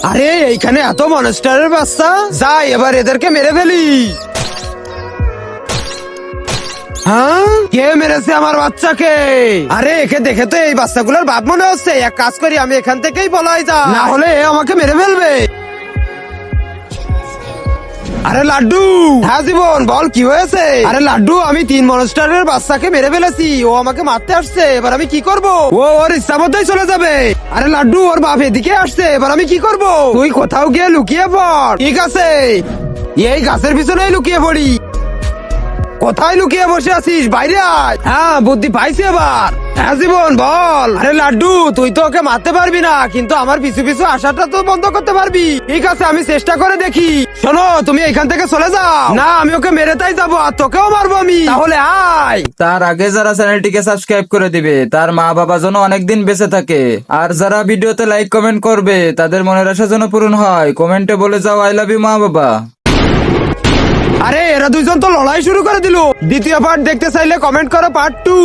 আরে এইখানে এত মনস্টারের বাচ্চা, যাই এবার এদেরকে মেরে ফেলি। হ্যাঁ, কে মেরেছে আমার বাচ্চাকে? আরে একে দেখে তো এই বাচ্চাগুলোর বাপ মনে হচ্ছে। এক কাজ করি, আমি এখান থেকেই পলাই যা, না হলে এ আমাকে মেরে ফেলবে। আরে লাড্ডু, হ্যাঁ জীবন বল কি হয়েছে? আরে লাড্ডু, আমি 3 মনস্টারের বাচ্চাকে মেরে ফেলেছি, ও আমাকে মারতে আসছে, এবার আমি কি করব? ও ওর ইচ্ছা মতোই চলে যাবে। আরে লাড্ডু, ওর বাপ এদিকে আসছে, এবার আমি কি করব? তুই কোথাও গিয়ে লুকিয়ে পড়। ঠিক আছে, এই গাছের পিছনেই লুকিয়ে পড়ি। কোথায় লুকিয়ে বসে আছিস? বাইরে আয়। হ্যাঁ, বুদ্ধি পাইছি এবার। হ্যাঁ জীবন বল। আরে লাড্ডু, তুই তো ওকে মারতে পারবি না, কিন্তু আমার পিছু পিছু আসাটা তো বন্ধ করতে পারবি। ঠিক আছে, আমি চেষ্টা করে দেখি। শোনো, তুমি এখান থেকে চলে যাও। না, আমি ওকে মেরে তাই যাবো, আর তোকেও মারবো আমি। তাহলে আয়। তার আগে যারা চ্যানেলটিকে সাবস্ক্রাইব করে দিবে তার মা বাবা যেন অনেকদিন বেঁচে থাকে, আর যারা ভিডিওতে লাইক কমেন্ট করবে তাদের মনের আশা যেন পূরণ হয়, কমেন্টে বলে যাও আই লাভ ইউ মা বাবা। আরে এরা দুইজন তো লড়াই শুরু করে দিল। দ্বিতীয় পার্ট দেখতে চাইলে কমেন্ট করো পার্ট 2।